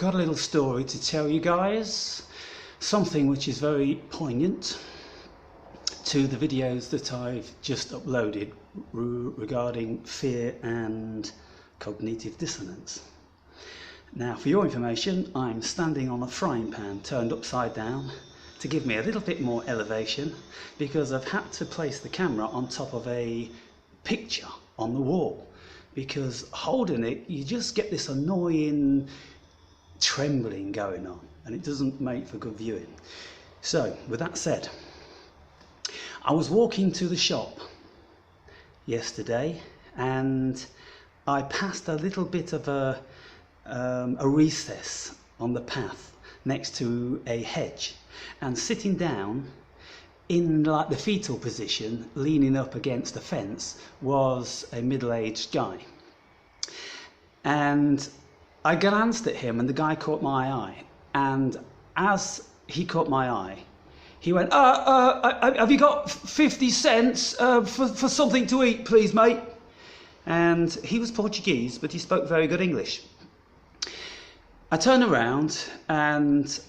got a little story to tell you guys, something which is very poignant to the videos that I've just uploaded regarding fear and cognitive dissonance. Now, for your information, I'm standing on a frying pan turned upside down to give me a little bit more elevation, because I've had to place the camera on top of a picture on the wall, because holding it you just get this annoying trembling going on and it doesn't make for good viewing. So with that said, I was walking to the shop yesterday and I passed a little bit of a recess on the path next to a hedge, and sitting down in like the fetal position, leaning up against the fence, was a middle-aged guy. And I glanced at him and the guy caught my eye, and as he caught my eye he went, have you got 50 cents for something to eat please mate? And he was Portuguese but he spoke very good English. I turned around and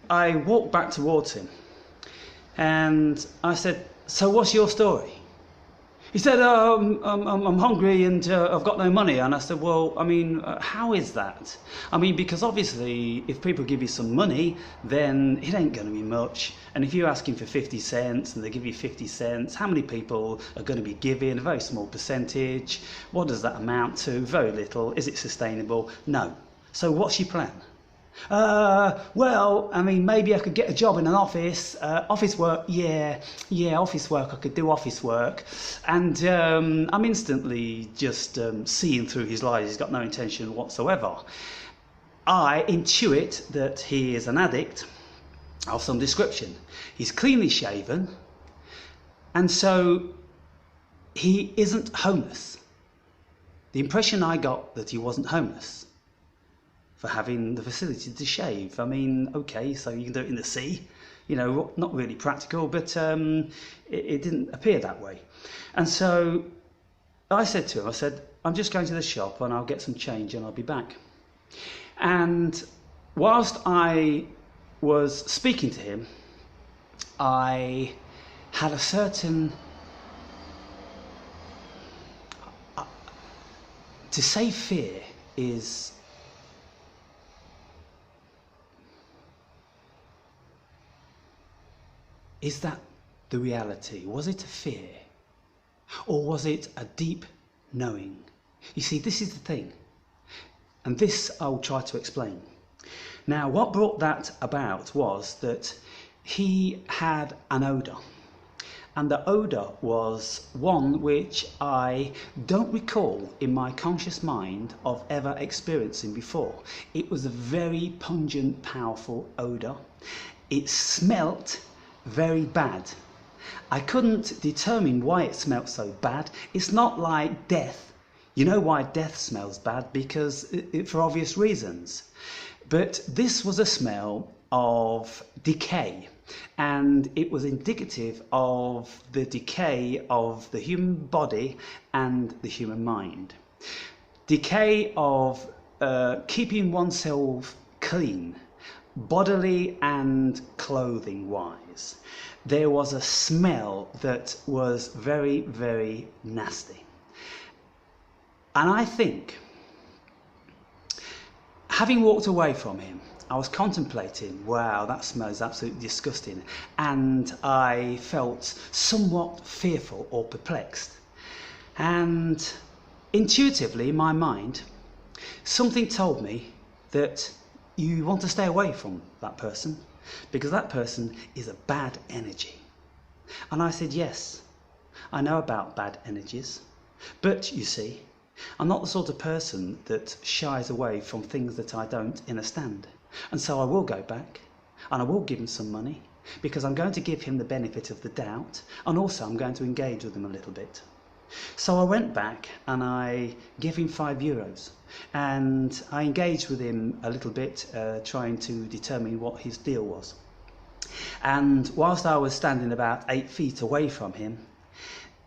I walked back towards him and I said, so what's your story? He said, I'm hungry and I've got no money. And I said, well, I mean, how is that? I mean, because obviously if people give you some money, then it ain't going to be much. And if you're asking for 50 cents and they give you 50 cents, how many people are going to be giving? A very small percentage. What does that amount to? Very little. Is it sustainable? No. So what's your plan? Well, I mean, maybe I could get a job in an office, office work, yeah, office work, I could do office work. And I'm instantly just seeing through his lies. He's got no intention whatsoever. I intuit that he is an addict of some description. He's cleanly shaven, and so he isn't homeless. The impression I got that he wasn't homeless for having the facility to shave. I mean, okay, so you can do it in the sea, you know, not really practical, but it didn't appear that way. And so I said to him, I said, I'm just going to the shop and I'll get some change and I'll be back. And whilst I was speaking to him, I had a certain, to say fear is, is that the reality? Was it a fear? Or was it a deep knowing? You see, this is the thing. And this I'll try to explain. Now, what brought that about was that he had an odour. And the odour was one which I don't recall in my conscious mind of ever experiencing before. It was a very pungent, powerful odour. It smelt very bad. I couldn't determine why it smelt so bad. It's not like death. You know why death smells bad? Because for obvious reasons. But this was a smell of decay, and it was indicative of the decay of the human body and the human mind. Decay of keeping oneself clean, bodily and clothing wise. There was a smell that was very, very nasty. And I think, having walked away from him, I was contemplating, wow, that smell is absolutely disgusting. And I felt somewhat fearful or perplexed. And intuitively in my mind, something told me that you want to stay away from that person, because that person is a bad energy. And I said, yes, I know about bad energies, but you see, I'm not the sort of person that shies away from things that I don't understand. And so I will go back and I will give him some money, because I'm going to give him the benefit of the doubt, and also I'm going to engage with him a little bit. So I went back and I gave him €5 and I engaged with him a little bit, trying to determine what his deal was. And whilst I was standing about 8 feet away from him,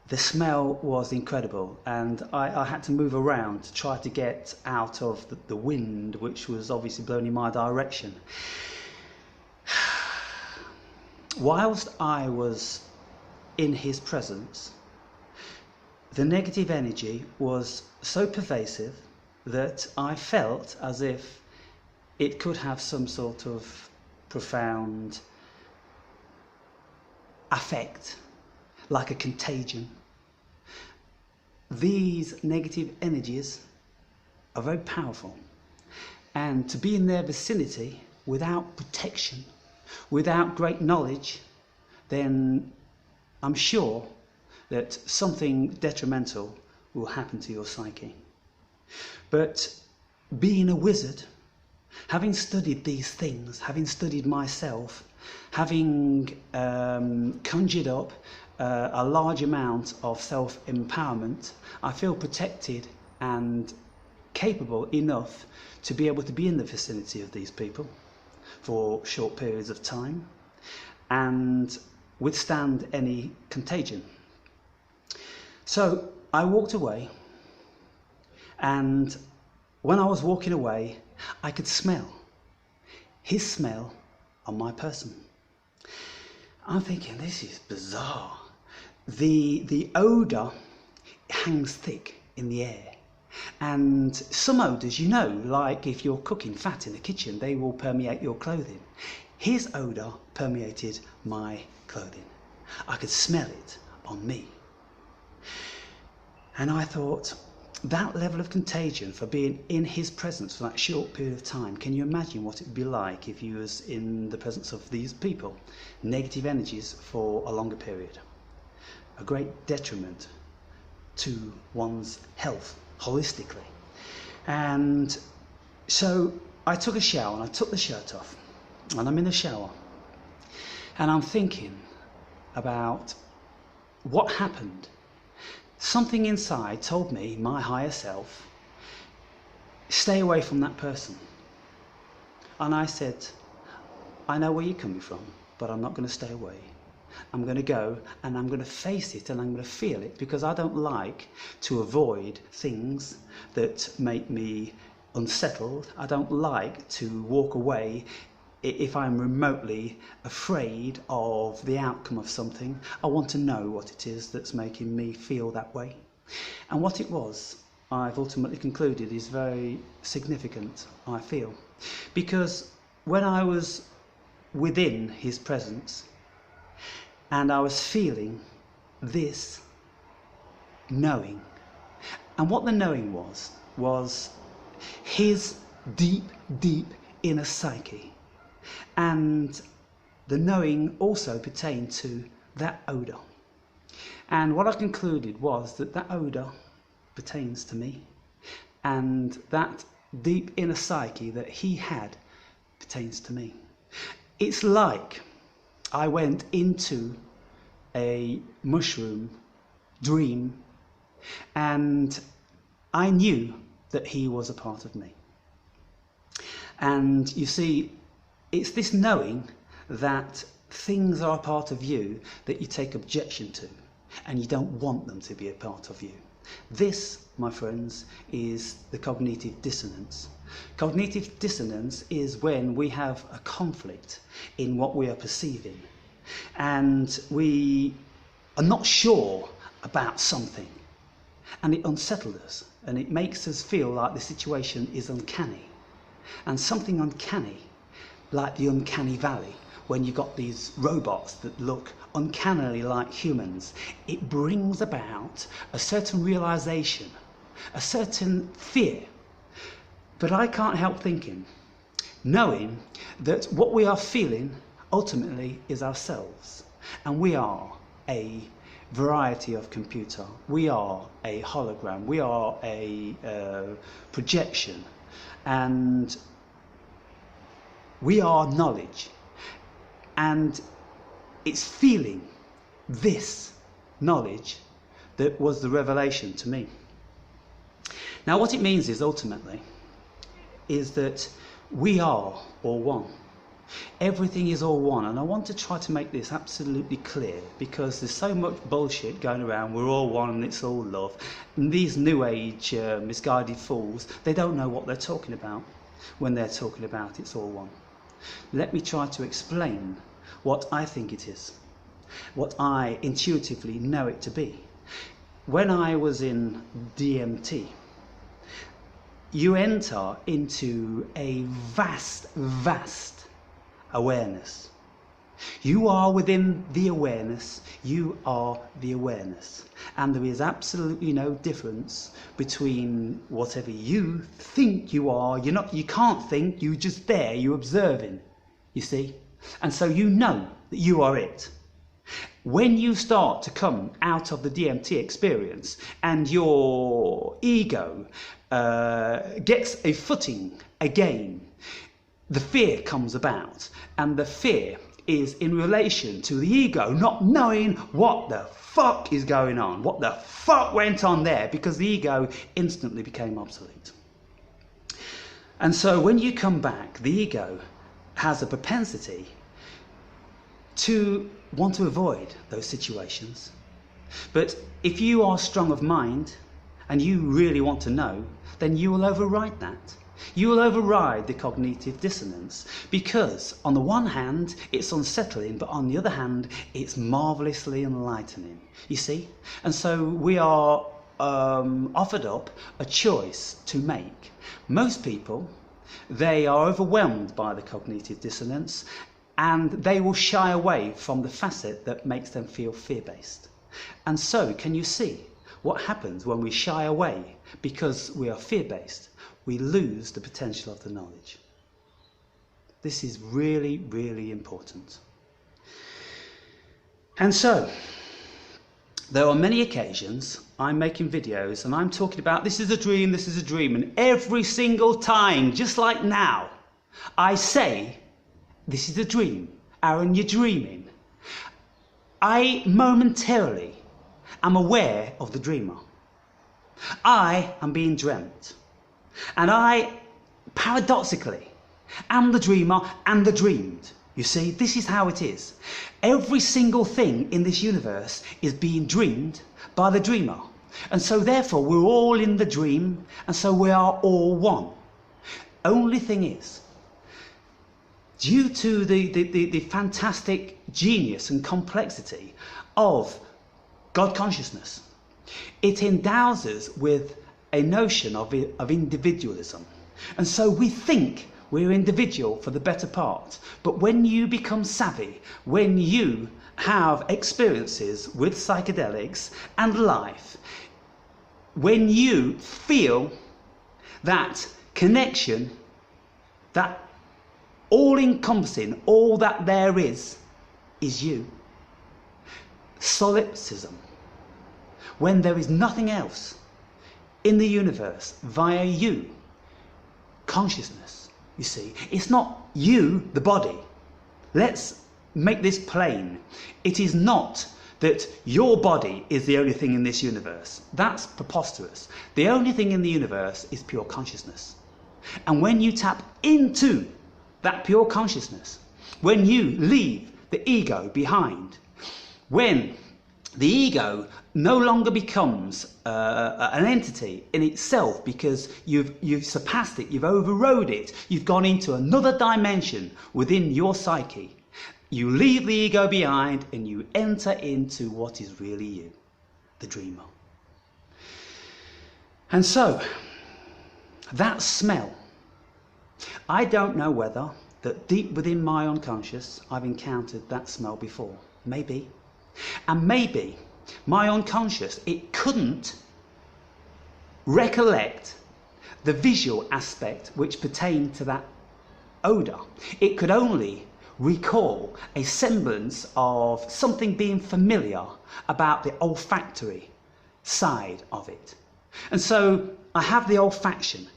The smell was incredible, and I had to move around to try to get out of the wind, which was obviously blowing in my direction. Whilst I was in his presence, the negative energy was so pervasive that I felt as if it could have some sort of profound effect, like a contagion. These negative energies are very powerful, and to be in their vicinity without protection, without great knowledge, then I'm sure that something detrimental will happen to your psyche. But being a wizard, having studied these things, having studied myself, having conjured up a large amount of self-empowerment, I feel protected and capable enough to be able to be in the vicinity of these people for short periods of time and withstand any contagion. So I walked away, and when I was walking away, I could smell his smell on my person. I'm thinking, this is bizarre. The odour hangs thick in the air. And some odours, you know, like if you're cooking fat in the kitchen, they will permeate your clothing. His odour permeated my clothing. I could smell it on me. And I thought, that level of contagion for being in his presence for that short period of time, can you imagine what it would be like if you was in the presence of these people? Negative energies for a longer period. A great detriment to one's health holistically. And so I took a shower and I took the shirt off, and I'm in the shower and I'm thinking about what happened. Something inside told me, my higher self, stay away from that person. And I said, I know where you're coming from, but I'm not going to stay away. I'm going to go and I'm going to face it and I'm going to feel it, because I don't like to avoid things that make me unsettled. I don't like to walk away if I'm remotely afraid of the outcome of something. I want to know what it is that's making me feel that way. And what it was, I've ultimately concluded, is very significant, I feel. Because when I was within his presence and I was feeling this knowing, and what the knowing was his deep, deep inner psyche. And the knowing also pertained to that odour. And what I concluded was that that odour pertains to me, and that deep inner psyche that he had pertains to me. It's like I went into a mushroom dream and I knew that he was a part of me. And you see, it's this knowing that things are a part of you that you take objection to, and you don't want them to be a part of you. This, my friends, is the cognitive dissonance. Cognitive dissonance is when we have a conflict in what we are perceiving, and we are not sure about something, and it unsettles us, and it makes us feel like the situation is uncanny. And something uncanny, like the uncanny valley, when you've got these robots that look uncannily like humans, it brings about a certain realization, a certain fear. But I can't help thinking, knowing that what we are feeling ultimately is ourselves, and we are a variety of computer, we are a hologram, we are a projection, and we are knowledge. And it's feeling this knowledge that was the revelation to me. Now what it means is ultimately is that we are all one. Everything is all one, and I want to try to make this absolutely clear because there's so much bullshit going around. We're all one and it's all love. And these new age misguided fools, they don't know what they're talking about when they're talking about it's all one. Let me try to explain what I think it is, what I intuitively know it to be. When I was in DMT, you enter into a vast awareness. You are within the awareness, you are the awareness. And there is absolutely no difference between whatever you think you are. You can't think, you're just there, you're observing, you see. And so you know that you are it. When you start to come out of the DMT experience and your ego gets a footing again, the fear comes about, and the fear is in relation to the ego not knowing what the fuck is going on, what the fuck went on there, because the ego instantly became obsolete. And so when you come back, the ego has a propensity to want to avoid those situations. But if you are strong of mind and you really want to know, then you will override that. You will override the cognitive dissonance, because on the one hand it's unsettling, but on the other hand it's marvellously enlightening, you see. And so we are offered up a choice to make. Most people, they are overwhelmed by the cognitive dissonance, and they will shy away from the facet that makes them feel fear-based. And so can you see what happens when we shy away because we are fear-based? We lose the potential of the knowledge. This is really, really important. And so, there are many occasions I'm making videos and I'm talking about this is a dream, and every single time, just like now, I say, this is a dream. Aaron, you're dreaming. I momentarily am aware of the dreamer. I am being dreamt. And I, paradoxically, am the dreamer and the dreamed. You see, this is how it is. Every single thing in this universe is being dreamed by the dreamer. And so therefore we're all in the dream, and so we are all one. Only thing is, due to the fantastic genius and complexity of God consciousness, it endows us with a notion of individualism. And so we think we're individual for the better part. But when you become savvy, when you have experiences with psychedelics and life, when you feel that connection, that all-encompassing, all that there is you. Solipsism. When there is nothing else in the universe via you. Consciousness, you see. It's not you, the body. Let's make this plain. It is not that your body is the only thing in this universe. That's preposterous. The only thing in the universe is pure consciousness. And when you tap into that pure consciousness, when you leave the ego behind, when the ego no longer becomes an entity in itself because you've surpassed it, you've overrode it, you've gone into another dimension within your psyche. You leave the ego behind and you enter into what is really you, the dreamer. And so, that smell, I don't know whether that deep within my unconscious I've encountered that smell before. Maybe. And maybe my unconscious, it couldn't recollect the visual aspect which pertained to that odour. It could only recall a semblance of something being familiar about the olfactory side of it. And so I have the olfaction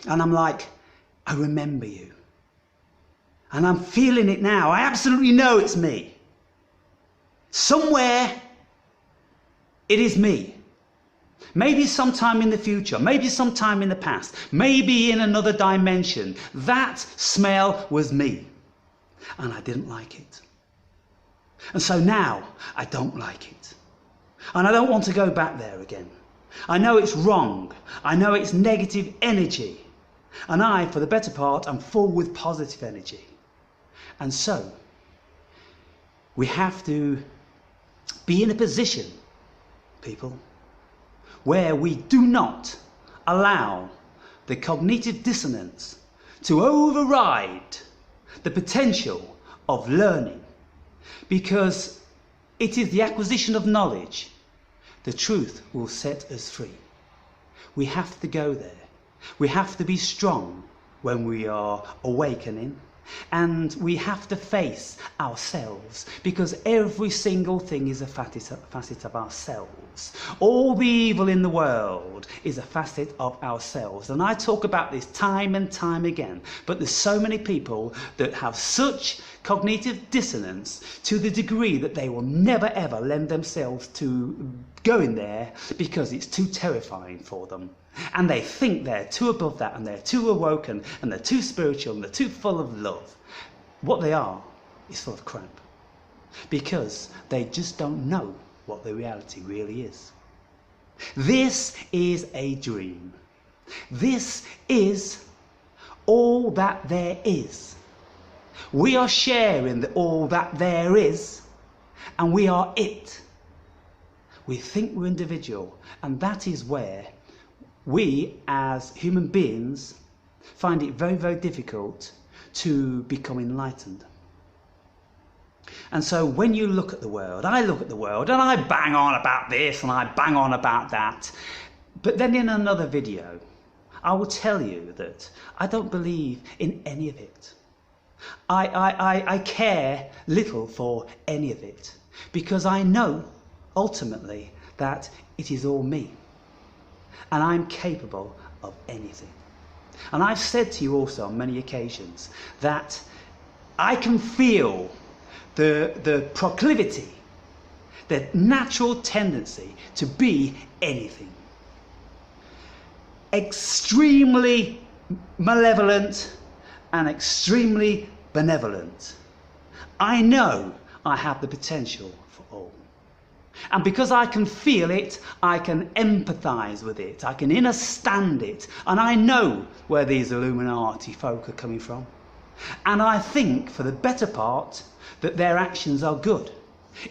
and I'm like, I remember you. And I'm feeling it now. I absolutely know it's me. Somewhere it is me. maybe sometime in the future, maybe sometime in the past, maybe in another dimension. That smell was me, and I didn't like it. And so now I don't like it, and I don't want to go back there again. I know it's wrong, I know it's negative energy, and I, for the better part, am full with positive energy. And so we have to be in a position, people, where we do not allow the cognitive dissonance to override the potential of learning, because it is the acquisition of knowledge. The truth will set us free. We have to go there. We have to be strong when we are awakening, and we have to face ourselves, because every single thing is a facet of ourselves. All the evil in the world is a facet of ourselves. And I talk about this time and time again, but there's so many people that have such cognitive dissonance to the degree that they will never ever lend themselves to going there, because it's too terrifying for them. And they think they're too above that, and they're too awoken, and they're too spiritual, and they're too full of love. What they are is full of crap, because they just don't know what the reality really is. This is a dream. This is all that there is. We are sharing all that there is, and we are it. We think we're individual, and that is where we as human beings find it very, very difficult to become enlightened. And so when you look at the world, I look at the world and I bang on about this and I bang on about that, but then in another video I will tell you that I don't believe in any of it. I care little for any of it, because I know ultimately that it is all me, and I'm capable of anything. And I've said to you also on many occasions that I can feel the proclivity, the natural tendency to be anything. Extremely malevolent and extremely benevolent. I know I have the potential for all. And because I can feel it, I can empathise with it, I can understand it, and I know where these Illuminati folk are coming from. And I think, for the better part, that their actions are good.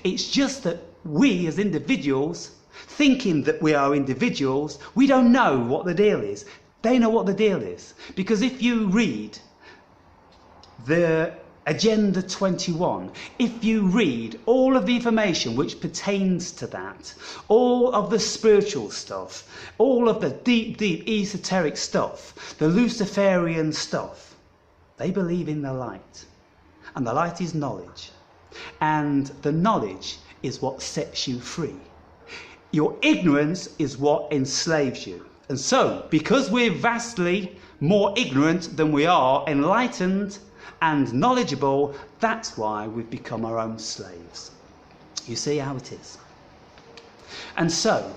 It's just that we as individuals, thinking that we are individuals, we don't know what the deal is. They know what the deal is. Because if you read the Agenda 21, if you read all of the information which pertains to that, all of the spiritual stuff, all of the deep, deep esoteric stuff, the Luciferian stuff, they believe in the light. And the light is knowledge. And the knowledge is what sets you free. Your ignorance is what enslaves you. And so, because we're vastly more ignorant than we are enlightened and knowledgeable, that's why we've become our own slaves. You see how it is. And so,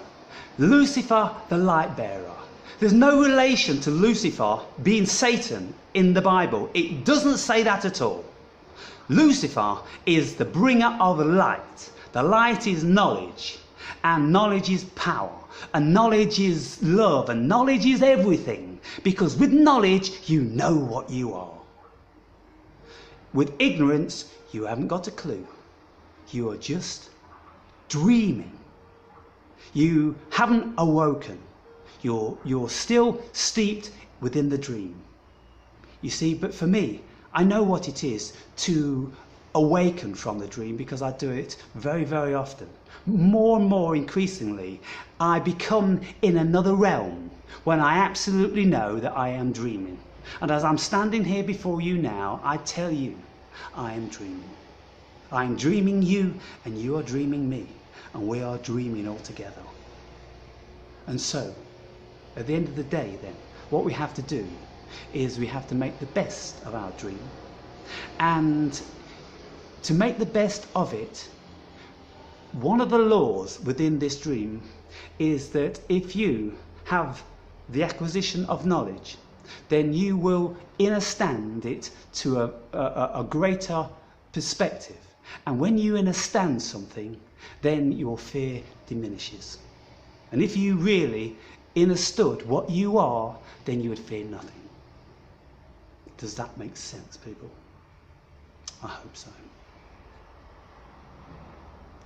Lucifer the Lightbearer. There's no relation to Lucifer being Satan in the Bible. It doesn't say that at all. Lucifer is the bringer of light. The light is knowledge, and knowledge is power, and knowledge is love, and knowledge is everything. Because with knowledge, you know what you are. With ignorance, you haven't got a clue. You are just dreaming. You haven't awoken. You're still steeped within the dream. You see, but for me, I know what it is to awaken from the dream, because I do it very, very often. More and more increasingly, I become in another realm when I absolutely know that I am dreaming. And as I'm standing here before you now, I tell you, I am dreaming. I am dreaming you, and you are dreaming me, and we are dreaming all together. And so, at the end of the day then, what we have to do is we have to make the best of our dream. And to make the best of it, one of the laws within this dream is that if you have the acquisition of knowledge, then you will understand it to a greater perspective. And when you understand something, then your fear diminishes. And if you really understood what you are, then you would fear nothing. Does that make sense, people? I hope so.